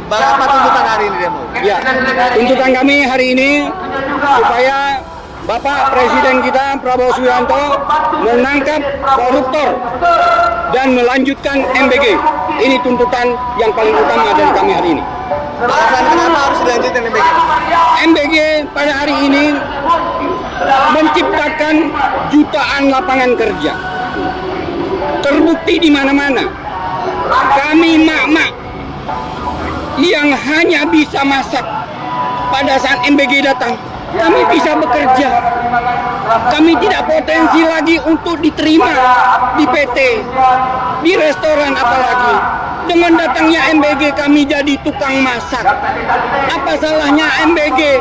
Apa tuntutan hari ini demo? Ya, tuntutan kami hari ini supaya Bapak Presiden kita Prabowo Subianto menangkap koruptor dan melanjutkan MBG. Ini tuntutan yang paling utama dari kami hari ini. Alasan kenapa harus dilanjutkan MBG? MBG pada hari ini menciptakan jutaan lapangan kerja. Terbukti di mana-mana. Kami mak-mak yang hanya bisa masak pada saat MBG datang, kami bisa bekerja. Kami tidak potensi lagi untuk diterima di PT, di restoran apalagi. Dengan datangnya MBG kami jadi tukang masak. Apa salahnya MBG?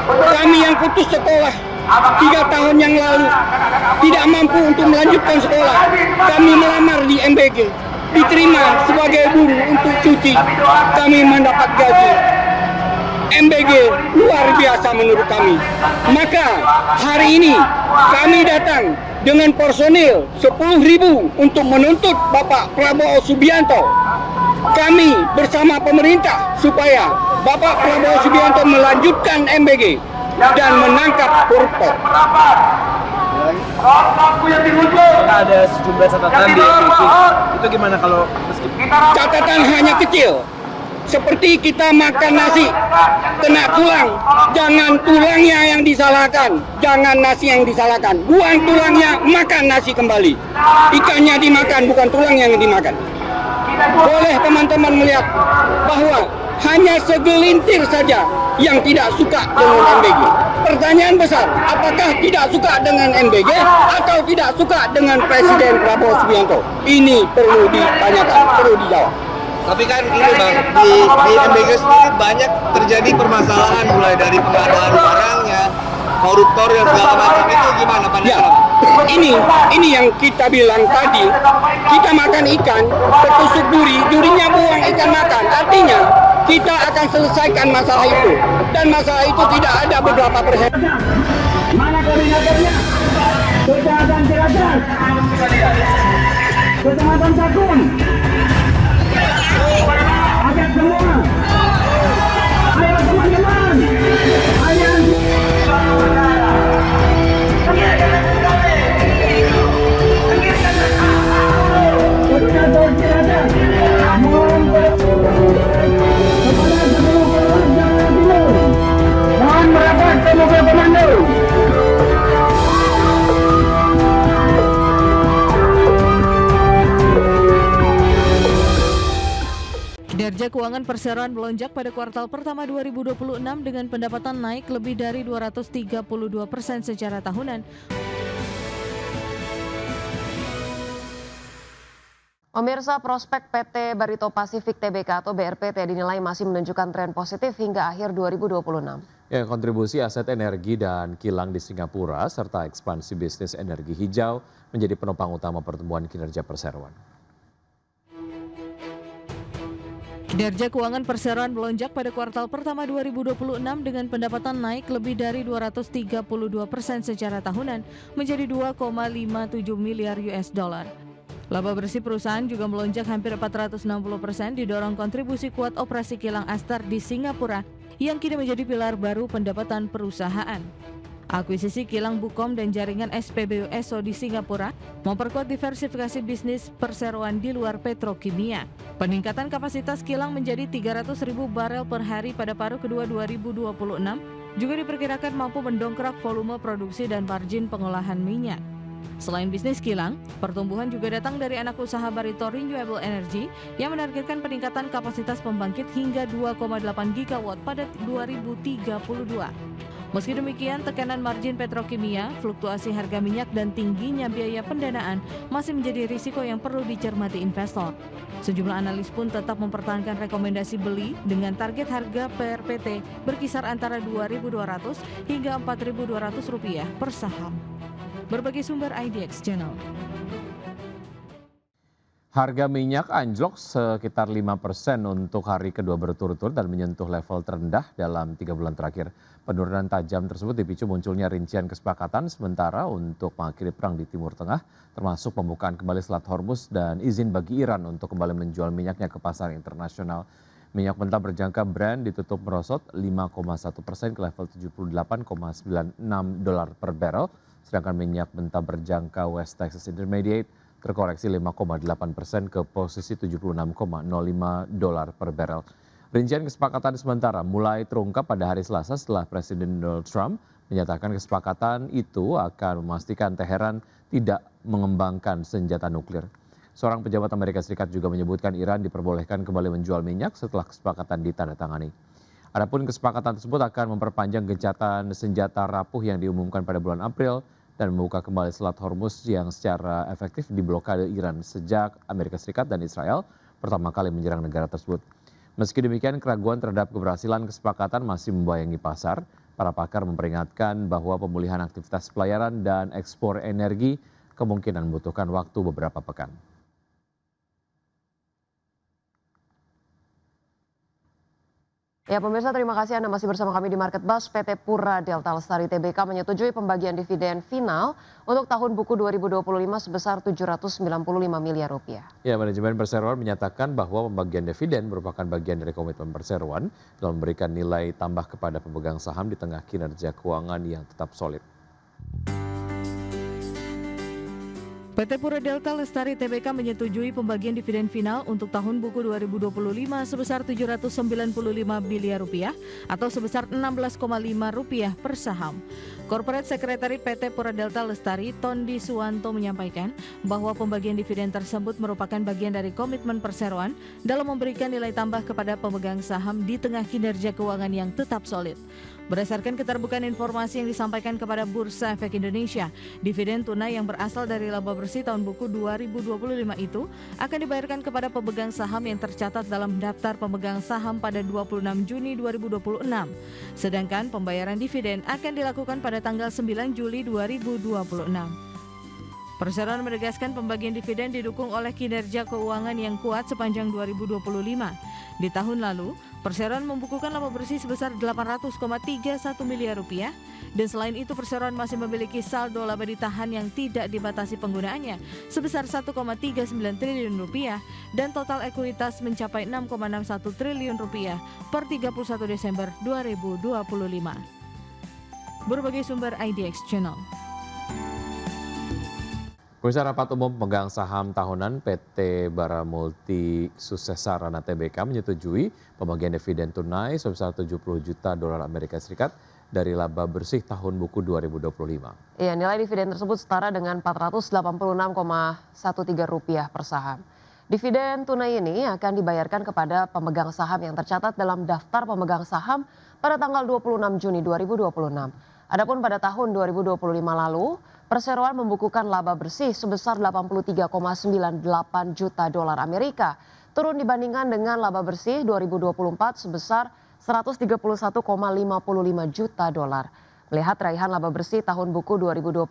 Kami yang putus sekolah 3 tahun yang lalu tidak mampu untuk melanjutkan sekolah. Kami melamar di MBG, diterima sebagai buruh untuk cuci. Kami mendapat gaji. MBG luar biasa menurut kami. Maka hari ini kami datang dengan personil 10.000 untuk menuntut Bapak Prabowo Subianto. Kami bersama pemerintah supaya Bapak Prabowo Subianto melanjutkan MBG dan menangkap koruptor. Ada sejumlah catatan di MBG. Itu gimana kalau Catatan hanya kecil. Seperti kita makan nasi, kena tulang, jangan tulangnya yang disalahkan, jangan nasi yang disalahkan. Buang tulangnya, makan nasi kembali. Ikannya dimakan, bukan tulang yang dimakan. Boleh teman-teman melihat bahwa hanya segelintir saja yang tidak suka dengan MBG. Pertanyaan besar, apakah tidak suka dengan MBG atau tidak suka dengan Presiden Prabowo Subianto? Ini perlu ditanyakan, perlu dijawab. Tapi kan ini Bang, di MBG sendiri banyak terjadi permasalahan mulai dari pengadaan barangnya, koruptor dan segala macam. Itu gimana pandangan? Ini yang kita bilang tadi, kita makan ikan, tertusuk duri, durinya buang ikan makan. Artinya kita akan selesaikan masalah itu. Dan masalah itu tidak ada beberapa persen. Mana koordinatornya? Kecamatan Ciracas, Kecamatan Cakung. Ajak semua. Ayo teman-teman. Ayo. Koordinator Ciracas. Mohon kepada seluruh warga timur. Mohon merapat ke mobil komando. Kinerja keuangan perseroan melonjak pada kuartal pertama 2026 dengan pendapatan naik lebih dari 232% secara tahunan. Pemirsa, prospek PT Barito Pacific Tbk atau BRPT dinilai masih menunjukkan tren positif hingga akhir 2026. Ya, kontribusi aset energi dan kilang di Singapura serta ekspansi bisnis energi hijau menjadi penopang utama pertumbuhan kinerja perseroan. Kinerja keuangan perseroan melonjak pada kuartal pertama 2026 dengan pendapatan naik lebih dari 232% secara tahunan menjadi 2,57 miliar US dollar. Laba bersih perusahaan juga melonjak hampir 460% didorong kontribusi kuat operasi kilang Astar di Singapura yang kini menjadi pilar baru pendapatan perusahaan. Akuisisi kilang Bukom dan jaringan SPBU Esso di Singapura memperkuat diversifikasi bisnis perseroan di luar petrokimia. Peningkatan kapasitas kilang menjadi 300.000 barel per hari pada paruh kedua 2026 juga diperkirakan mampu mendongkrak volume produksi dan margin pengolahan minyak. Selain bisnis kilang, pertumbuhan juga datang dari anak usaha Barito Renewable Energy yang menargetkan peningkatan kapasitas pembangkit hingga 2,8 gigawatt pada 2032. Meski demikian, tekanan margin petrokimia, fluktuasi harga minyak dan tingginya biaya pendanaan masih menjadi risiko yang perlu dicermati investor. Sejumlah analis pun tetap mempertahankan rekomendasi beli dengan target harga PRPT berkisar antara Rp2.200 hingga Rp4.200 per saham. Berbagai sumber IDX Channel. Harga minyak anjlok sekitar 5% untuk hari kedua berturut-turut dan menyentuh level terendah dalam 3 bulan terakhir. Penurunan tajam tersebut dipicu munculnya rincian kesepakatan sementara untuk mengakhiri perang di Timur Tengah, termasuk pembukaan kembali Selat Hormuz dan izin bagi Iran untuk kembali menjual minyaknya ke pasar internasional. Minyak mentah berjangka Brent ditutup merosot 5,1% ke level $78,96 per barrel, sedangkan minyak mentah berjangka West Texas Intermediate terkoreksi 5,8% ke posisi $76,05 per barrel. Rincian kesepakatan sementara mulai terungkap pada hari Selasa setelah Presiden Donald Trump menyatakan kesepakatan itu akan memastikan Teheran tidak mengembangkan senjata nuklir. Seorang pejabat Amerika Serikat juga menyebutkan Iran diperbolehkan kembali menjual minyak setelah kesepakatan ditandatangani. Adapun kesepakatan tersebut akan memperpanjang gencatan senjata rapuh yang diumumkan pada bulan April dan membuka kembali Selat Hormuz yang secara efektif diblokade Iran sejak Amerika Serikat dan Israel pertama kali menyerang negara tersebut. Meski demikian, keraguan terhadap keberhasilan kesepakatan masih membayangi pasar. Para pakar memperingatkan bahwa pemulihan aktivitas pelayaran dan ekspor energi kemungkinan membutuhkan waktu beberapa pekan. Ya pemirsa, terima kasih Anda masih bersama kami di Market Buzz. PT Pura Delta Lestari Tbk menyetujui pembagian dividen final untuk tahun buku 2025 sebesar Rp795 miliar. Ya, manajemen perseroan menyatakan bahwa pembagian dividen merupakan bagian dari komitmen perseroan dalam memberikan nilai tambah kepada pemegang saham di tengah kinerja keuangan yang tetap solid. PT Pura Delta Lestari Tbk menyetujui pembagian dividen final untuk tahun buku 2025 sebesar Rp795 miliar atau sebesar Rp16,5 per saham. Corporate Secretary PT Pura Delta Lestari Tondi Suwanto menyampaikan bahwa pembagian dividen tersebut merupakan bagian dari komitmen perseroan dalam memberikan nilai tambah kepada pemegang saham di tengah kinerja keuangan yang tetap solid. Berdasarkan keterbukaan informasi yang disampaikan kepada Bursa Efek Indonesia, dividen tunai yang berasal dari laba bersih tahun buku 2025 itu akan dibayarkan kepada pemegang saham yang tercatat dalam daftar pemegang saham pada 26 Juni 2026. Sedangkan pembayaran dividen akan dilakukan pada tanggal 9 Juli 2026. Perseroan menegaskan pembagian dividen didukung oleh kinerja keuangan yang kuat sepanjang 2025. Di tahun lalu, Perseroan membukukan laba bersih sebesar Rp800,31 miliar dan selain itu Perseroan masih memiliki saldo laba ditahan yang tidak dibatasi penggunaannya sebesar Rp1,39 triliun dan total ekuitas mencapai Rp6,61 triliun per 31 Desember 2025. Berbagai sumber IDX Channel. Pemirsa, rapat umum pemegang saham tahunan PT Baramulti Sukses Sarana Tbk menyetujui pembagian dividen tunai sebesar $70 juta dari laba bersih tahun buku 2025. Iya, nilai dividen tersebut setara dengan Rp486,13 per saham. Dividen tunai ini akan dibayarkan kepada pemegang saham yang tercatat dalam daftar pemegang saham pada tanggal 26 Juni 2026. Adapun pada tahun 2025 lalu, Perseroan membukukan laba bersih sebesar $83,98 juta, turun dibandingkan dengan laba bersih 2024 sebesar $131,55 juta. Melihat raihan laba bersih tahun buku 2025,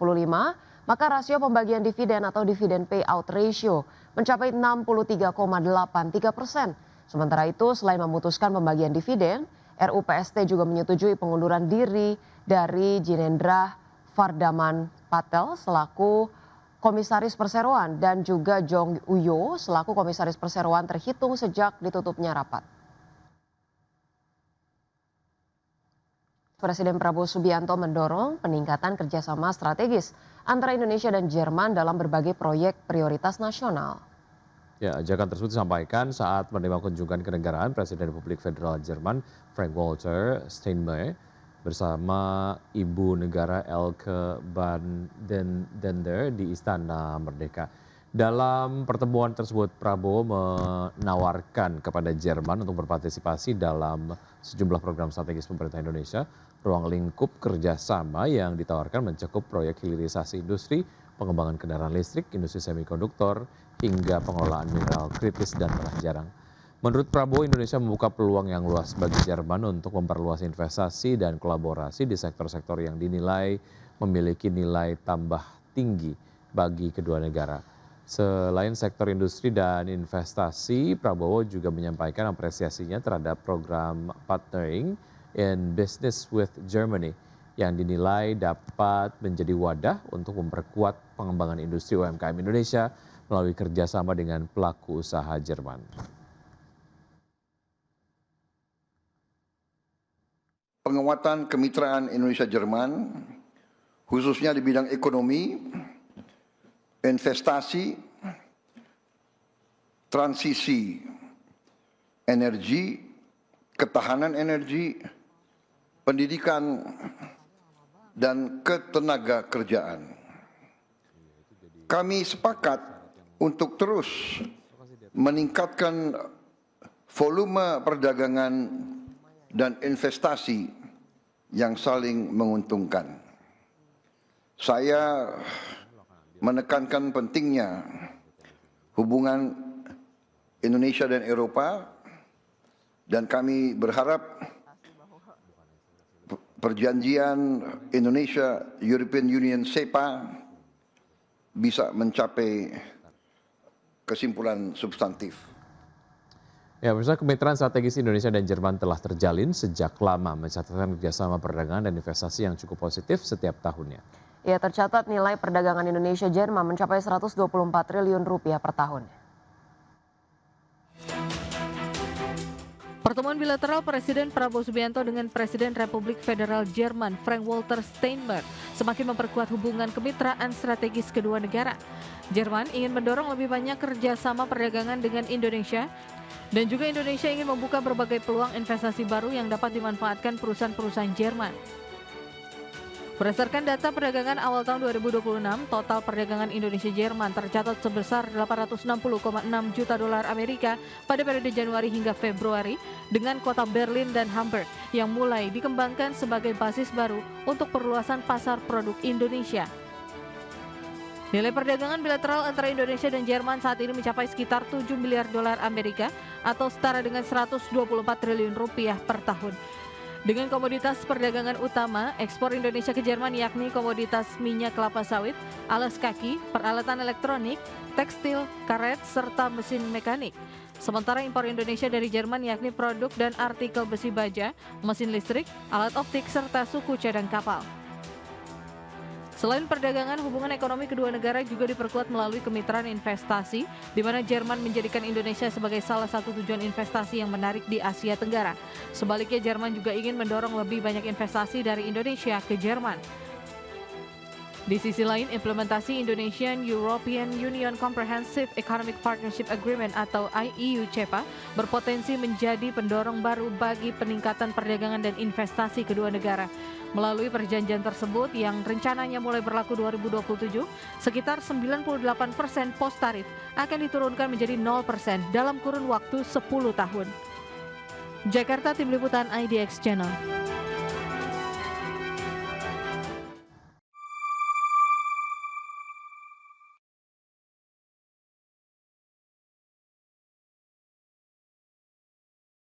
maka rasio pembagian dividen atau dividen payout ratio mencapai 63,83%. Sementara itu, selain memutuskan pembagian dividen, RUU PST juga menyetujui pengunduran diri dari Jinendra Vardaman Patel selaku Komisaris Perseroan dan juga Jong Uyo selaku Komisaris Perseroan terhitung sejak ditutupnya rapat. Presiden Prabowo Subianto mendorong peningkatan kerjasama strategis antara Indonesia dan Jerman dalam berbagai proyek prioritas nasional. Ya, ajakan tersebut disampaikan saat menerima kunjungan kenegaraan Presiden Republik Federal Jerman Frank-Walter Steinmeier bersama Ibu Negara Elke van den Dender di Istana Merdeka. Dalam pertemuan tersebut, Prabowo menawarkan kepada Jerman untuk berpartisipasi dalam sejumlah program strategis pemerintah Indonesia. Ruang lingkup kerjasama yang ditawarkan mencakup proyek hilirisasi industri, pengembangan kendaraan listrik, industri semikonduktor, hingga pengelolaan mineral kritis dan tanah jarang. Menurut Prabowo, Indonesia membuka peluang yang luas bagi Jerman untuk memperluas investasi dan kolaborasi di sektor-sektor yang dinilai memiliki nilai tambah tinggi bagi kedua negara. Selain sektor industri dan investasi, Prabowo juga menyampaikan apresiasinya terhadap program Partnering in Business with Germany yang dinilai dapat menjadi wadah untuk memperkuat pengembangan industri UMKM Indonesia melalui kerjasama dengan pelaku usaha Jerman. Penguatan kemitraan Indonesia-Jerman, khususnya di bidang ekonomi, investasi, transisi energi, ketahanan energi, pendidikan, dan ketenaga kerjaan. Kami sepakat untuk terus meningkatkan volume perdagangan dan investasi yang saling menguntungkan. Saya menekankan pentingnya hubungan Indonesia dan Eropa, dan kami berharap perjanjian Indonesia European Union SEPA bisa mencapai kesimpulan substantif. Ya, pemirsa, kemitraan strategis Indonesia dan Jerman telah terjalin sejak lama, mencatatkan kerjasama perdagangan dan investasi yang cukup positif setiap tahunnya. Ya, tercatat nilai perdagangan Indonesia-Jerman mencapai 124 triliun rupiah per tahun. Pertemuan bilateral Presiden Prabowo Subianto dengan Presiden Republik Federal Jerman Frank-Walter Steinmeier semakin memperkuat hubungan kemitraan strategis kedua negara. Jerman ingin mendorong lebih banyak kerjasama perdagangan dengan Indonesia, dan juga Indonesia ingin membuka berbagai peluang investasi baru yang dapat dimanfaatkan perusahaan-perusahaan Jerman. Berdasarkan data perdagangan awal tahun 2026, total perdagangan Indonesia-Jerman tercatat sebesar 860,6 juta dolar Amerika pada periode Januari hingga Februari, dengan kota Berlin dan Hamburg yang mulai dikembangkan sebagai basis baru untuk perluasan pasar produk Indonesia. Nilai perdagangan bilateral antara Indonesia dan Jerman saat ini mencapai sekitar 7 miliar dolar Amerika atau setara dengan 124 triliun rupiah per tahun. Dengan komoditas perdagangan utama ekspor Indonesia ke Jerman yakni komoditas minyak kelapa sawit, alas kaki, peralatan elektronik, tekstil, karet, serta mesin mekanik. Sementara impor Indonesia dari Jerman yakni produk dan artikel besi baja, mesin listrik, alat optik, serta suku cadang kapal. Selain perdagangan, hubungan ekonomi kedua negara juga diperkuat melalui kemitraan investasi, di mana Jerman menjadikan Indonesia sebagai salah satu tujuan investasi yang menarik di Asia Tenggara. Sebaliknya, Jerman juga ingin mendorong lebih banyak investasi dari Indonesia ke Jerman. Di sisi lain, implementasi Indonesian-European Union Comprehensive Economic Partnership Agreement atau IEU-CEPA berpotensi menjadi pendorong baru bagi peningkatan perdagangan dan investasi kedua negara. Melalui perjanjian tersebut yang rencananya mulai berlaku 2027, sekitar 98% pos tarif akan diturunkan menjadi 0% dalam kurun waktu 10 tahun. Jakarta, Tim Liputan IDX Channel.